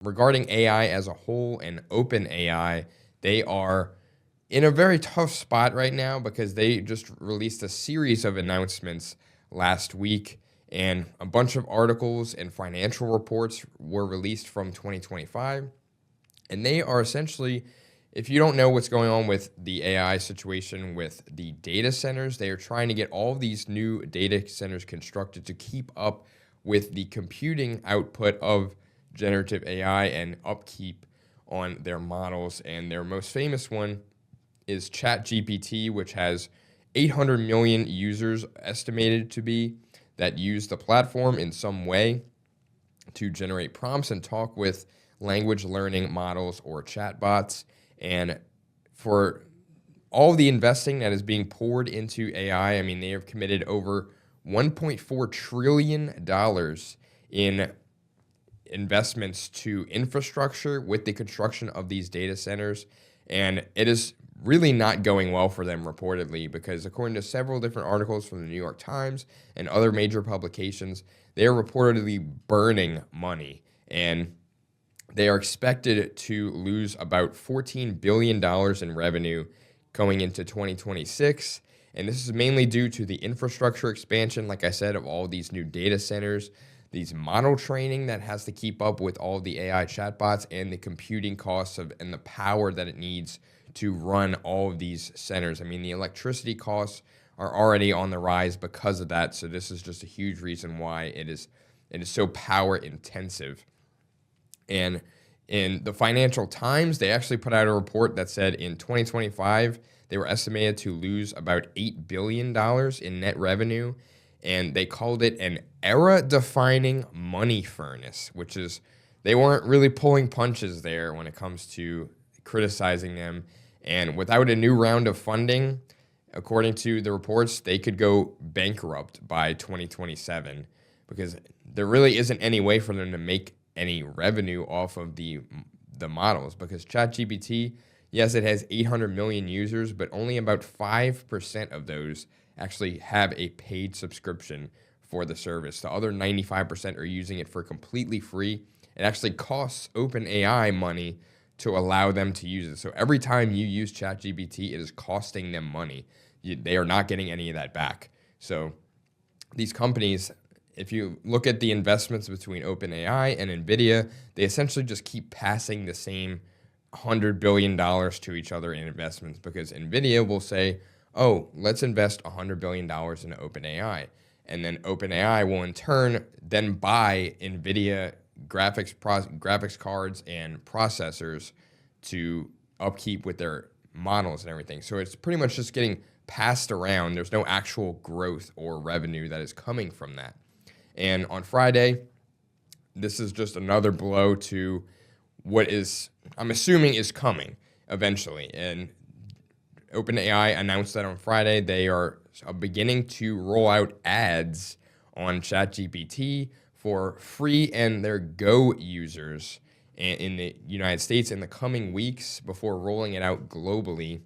regarding AI as a whole and OpenAI, they are in a very tough spot right now because they just released a series of announcements last week, and a bunch of articles and financial reports were released from 2025. And they are essentially, if you don't know what's going on with the AI situation with the data centers, they are trying to get all of these new data centers constructed to keep up with the computing output of generative AI and upkeep on their models. And their most famous one is ChatGPT, which has 800 million users estimated to be that use the platform in some way to generate prompts and talk with language learning models or chatbots. And for all the investing that is being poured into AI, I mean, they have committed over $1.4 trillion in investments to infrastructure with the construction of these data centers. And it is really not going well for them, reportedly, because according to several different articles from the New York Times and other major publications, they are reportedly burning money. And they are expected to lose about $14 billion in revenue going into 2026. And this is mainly due to the infrastructure expansion, like I said, of all these new data centers, these model training that has to keep up with all the AI chatbots, and the computing costs and the power that it needs to run all of these centers. I mean, the electricity costs are already on the rise because of that. So this is just a huge reason why it is so power intensive. And in the Financial Times, they actually put out a report that said in 2025, they were estimated to lose about $8 billion in net revenue. And they called it an era-defining money furnace, which is, they weren't really pulling punches there when it comes to criticizing them. And without a new round of funding, according to the reports, they could go bankrupt by 2027 because there really isn't any way for them to make any revenue off of the models, because ChatGPT, yes, it has 800 million users, but only about 5% of those actually have a paid subscription for the service. The other 95% are using it for completely free. It actually costs OpenAI money to allow them to use it. So every time you use ChatGPT, it is costing them money. They are not getting any of that back. So these companies, if you look at the investments between OpenAI and NVIDIA, they essentially just keep passing the same $100 billion to each other in investments, because NVIDIA will say, oh, let's invest $100 billion into OpenAI. And then OpenAI will in turn then buy NVIDIA graphics cards and processors to upkeep with their models and everything. So it's pretty much just getting passed around. There's no actual growth or revenue that is coming from that. And on Friday, this is just another blow to what is, I'm assuming, is coming eventually. And OpenAI announced that on Friday they are beginning to roll out ads on ChatGPT for free and their Go users in the United States in the coming weeks before rolling it out globally.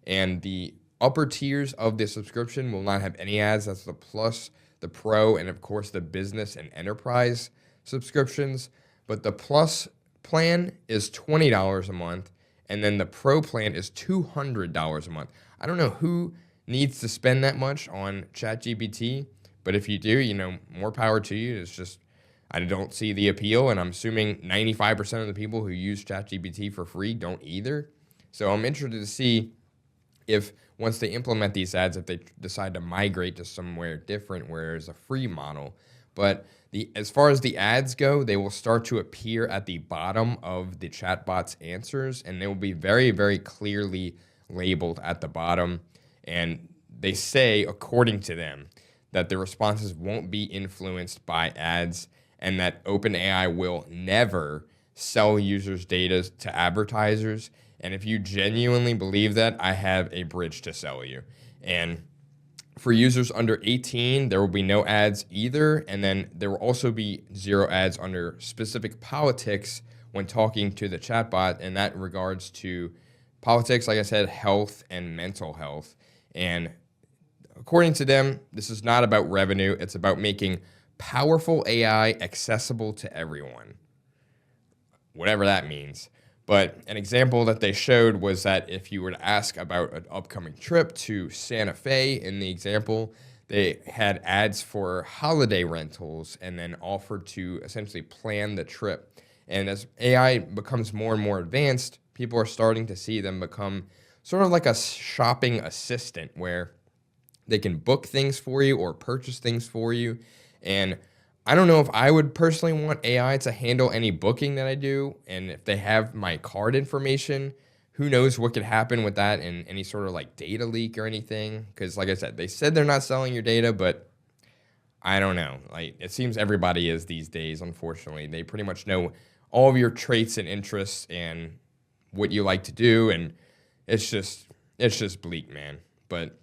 And the upper tiers of the subscription will not have any ads. That's the Plus, the Pro, and of course the Business and Enterprise subscriptions. But the Plus plan is $20 a month, and then the Pro plan is $200 a month. I don't know who needs to spend that much on ChatGPT, but if you do, more power to you. It's just, I don't see the appeal, and I'm assuming 95% of the people who use ChatGPT for free don't either. So I'm interested to see if once they implement these ads, if they decide to migrate to somewhere different where there's a free model. But as far as the ads go, they will start to appear at the bottom of the chatbot's answers, and they will be very, very clearly labeled at the bottom. And they say, according to them, that the responses won't be influenced by ads, and that OpenAI will never sell users' data to advertisers. And if you genuinely believe that, I have a bridge to sell you. And for users under 18, there will be no ads either. And then there will also be 0 ads under specific politics when talking to the chatbot. And that regards to politics, like I said, health and mental health. And according to them, this is not about revenue. It's about making powerful AI accessible to everyone. whatever that means. But an example that they showed was that if you were to ask about an upcoming trip to Santa Fe, in the example, they had ads for holiday rentals and then offered to essentially plan the trip. And as AI becomes more and more advanced, people are starting to see them become sort of like a shopping assistant where they can book things for you or purchase things for you. And I don't know if I would personally want AI to handle any booking that I do. And if they have my card information, who knows what could happen with that and any sort of like data leak or anything. Because like I said, they said they're not selling your data, but I don't know. Like it seems everybody is these days, unfortunately. They pretty much know all of your traits and interests and what you like to do. And it's just bleak, man. But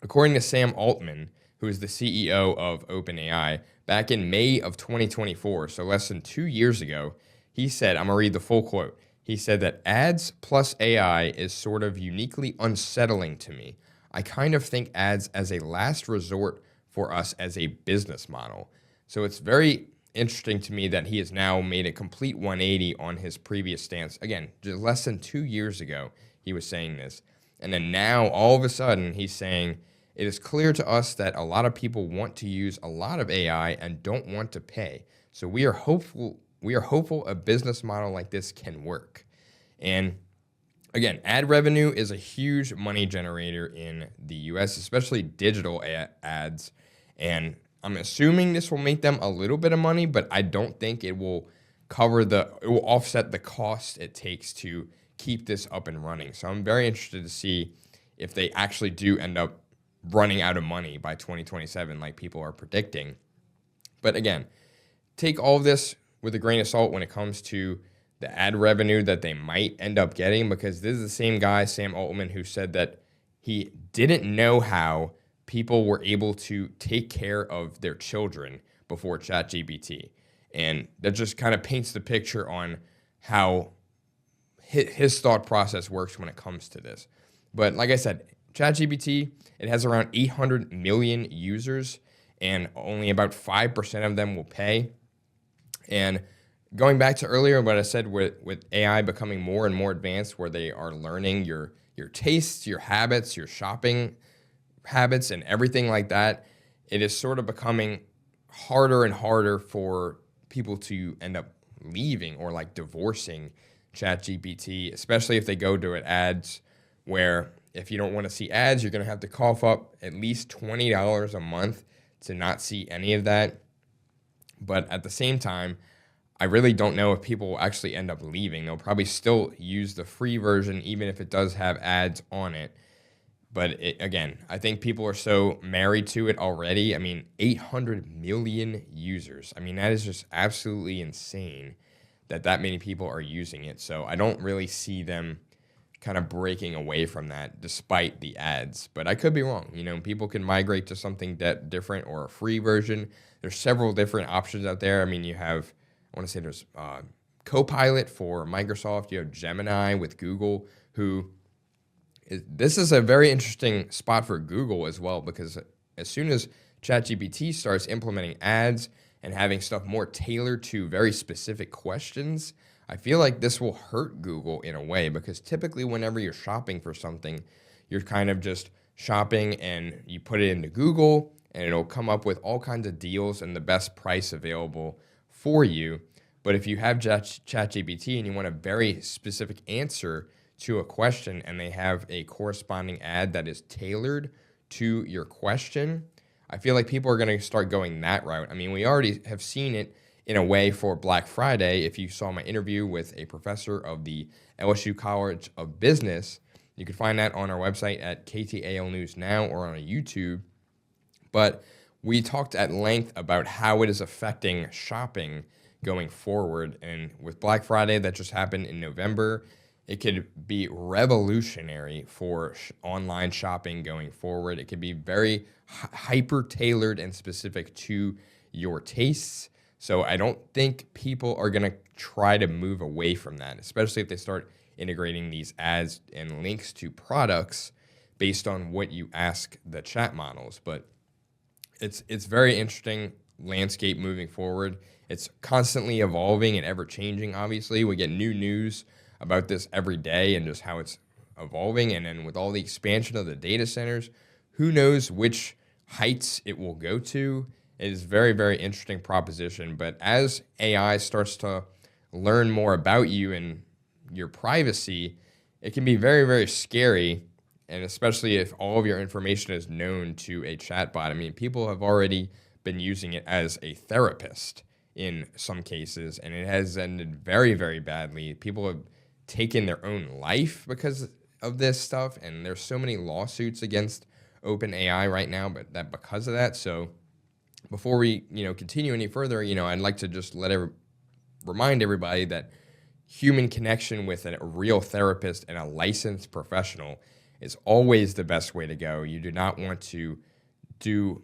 according to Sam Altman, who is the CEO of OpenAI, back in May of 2024, so less than 2 years ago, he said, I'm going to read the full quote. He said that ads plus AI is sort of uniquely unsettling to me. I kind of think ads as a last resort for us as a business model. So it's very interesting to me that he has now made a complete 180 on his previous stance. Again, just less than 2 years ago, he was saying this. And then now, all of a sudden, he's saying, it is clear to us that a lot of people want to use a lot of AI and don't want to pay. So we are hopeful a business model like this can work. And again, ad revenue is a huge money generator in the US, especially digital ads. And I'm assuming this will make them a little bit of money, but I don't think it will offset the cost it takes to keep this up and running. So I'm very interested to see if they actually do end up running out of money by 2027 like people are predicting. But again, take all of this with a grain of salt when it comes to the ad revenue that they might end up getting, because this is the same guy, Sam Altman, who said that he didn't know how people were able to take care of their children before ChatGPT. And that just kind of paints the picture on how his thought process works when it comes to this. But like I said, ChatGPT, it has around 800 million users, and only about 5% of them will pay. And going back to earlier, what I said with AI becoming more and more advanced, where they are learning your tastes, your habits, your shopping habits, and everything like that, it is sort of becoming harder and harder for people to end up leaving or like divorcing ChatGPT, especially if they go to it ads where if you don't want to see ads, you're going to have to cough up at least $20 a month to not see any of that. But at the same time, I really don't know if people will actually end up leaving. They'll probably still use the free version, even if it does have ads on it. But again, I think people are so married to it already. I mean, 800 million users. I mean, that is just absolutely insane that many people are using it. So I don't really see them kind of breaking away from that despite the ads. But I could be wrong. You know, people can migrate to something different or a free version. There's several different options out there. I mean, you have, I want to say there's Copilot for Microsoft. You have Gemini with Google, this is a very interesting spot for Google as well, because as soon as ChatGPT starts implementing ads and having stuff more tailored to very specific questions, I feel like this will hurt Google in a way, because typically whenever you're shopping for something, you're kind of just shopping and you put it into Google and it'll come up with all kinds of deals and the best price available for you. But if you have ChatGPT and you want a very specific answer to a question and they have a corresponding ad that is tailored to your question, I feel like people are going to start going that route. I mean, we already have seen it in a way for Black Friday. If you saw my interview with a professor of the LSU College of Business, you can find that on our website at KTAL News Now or on YouTube. But we talked at length about how it is affecting shopping going forward. And with Black Friday that just happened in November, it could be revolutionary for online shopping going forward. It could be very hyper-tailored and specific to your tastes. So I don't think people are going to try to move away from that, especially if they start integrating these ads and links to products based on what you ask the chat models. But it's very interesting landscape moving forward. It's constantly evolving and ever changing, obviously. We get new news about this every day and just how it's evolving. And then with all the expansion of the data centers, who knows which heights it will go to. It is very, very interesting proposition. But as AI starts to learn more about you and your privacy, it can be very, very scary. And especially if all of your information is known to a chatbot. I mean, people have already been using it as a therapist in some cases, and it has ended very, very badly. People have taken their own life because of this stuff, and there's so many lawsuits against OpenAI right now, but that because of that. So before we, continue any further, I'd like to just remind everybody that human connection with a real therapist and a licensed professional is always the best way to go. You do not want to do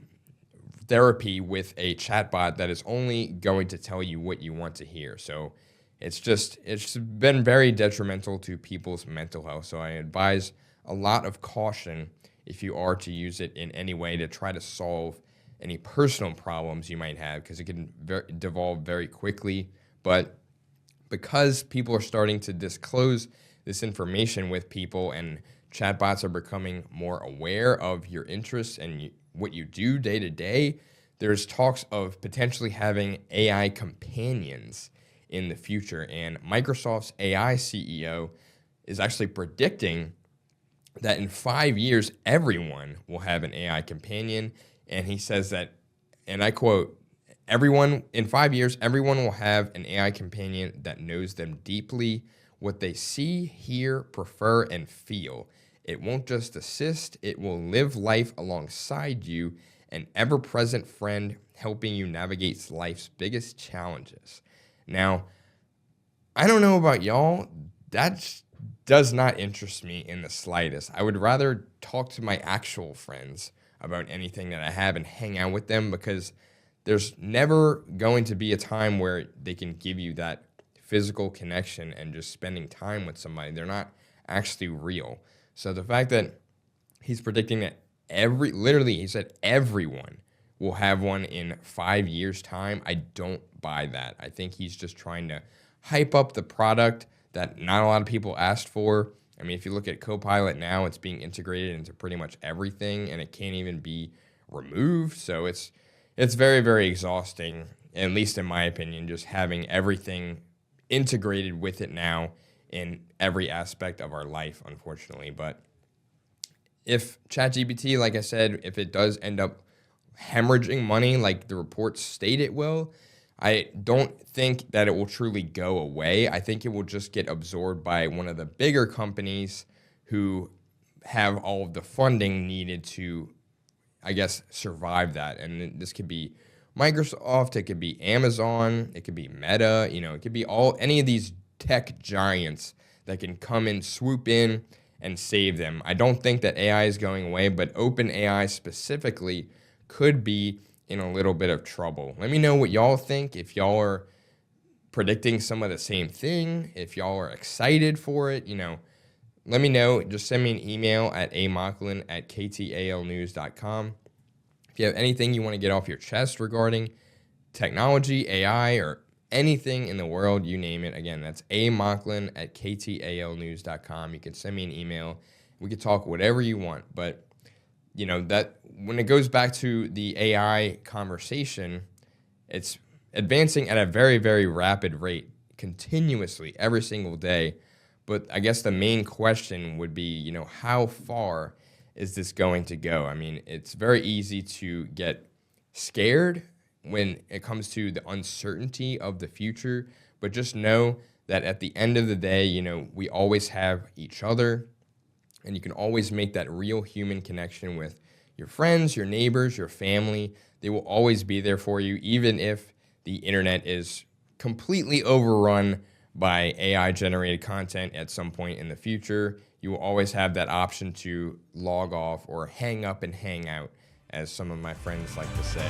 therapy with a chatbot that is only going to tell you what you want to hear. So it's been very detrimental to people's mental health. So I advise a lot of caution if you are to use it in any way to try to solve any personal problems you might have, because it can devolve very quickly. But because people are starting to disclose this information with people and chatbots are becoming more aware of your interests and what you do day to day, there's talks of potentially having AI companions in the future. And Microsoft's AI CEO is actually predicting that in 5 years, everyone will have an AI companion. And he says that, and I quote, in 5 years, everyone will have an AI companion that knows them deeply, what they see, hear, prefer, and feel. It won't just assist, it will live life alongside you, an ever-present friend helping you navigate life's biggest challenges. Now, I don't know about y'all, that does not interest me in the slightest. I would rather talk to my actual friends about anything that I have and hang out with them, because there's never going to be a time where they can give you that physical connection and just spending time with somebody. They're not actually real. So the fact that he's predicting that he said everyone will have one in 5 years' time, I don't buy that. I think he's just trying to hype up the product that not a lot of people asked for. I mean, if you look at Copilot now, it's being integrated into pretty much everything, and it can't even be removed. So it's very, very exhausting, at least in my opinion, just having everything integrated with it now in every aspect of our life, unfortunately. But if ChatGPT, like I said, if it does end up hemorrhaging money like the reports state it will, I don't think that it will truly go away. I think it will just get absorbed by one of the bigger companies who have all of the funding needed to, I guess, survive that. And this could be Microsoft, it could be Amazon, it could be Meta, it could be any of these tech giants that can come and swoop in and save them. I don't think that AI is going away, but OpenAI specifically could be in a little bit of trouble. Let me know what y'all think, if y'all are predicting some of the same thing, if y'all are excited for it, let me know. Just send me an email at amocklin@ktalnews.com. If you have anything you want to get off your chest regarding technology, AI, or anything in the world, you name it. Again, that's amocklin@ktalnews.com. You can send me an email. We could talk whatever you want. But, that when it goes back to the AI conversation, it's advancing at a very, very rapid rate, continuously, every single day. But I guess the main question would be, how far is this going to go? I mean, it's very easy to get scared when it comes to the uncertainty of the future, but just know that at the end of the day, we always have each other, and you can always make that real human connection with your friends, your neighbors, your family. They will always be there for you, even if the internet is completely overrun by AI-generated content at some point in the future. You will always have that option to log off or hang up and hang out, as some of my friends like to say.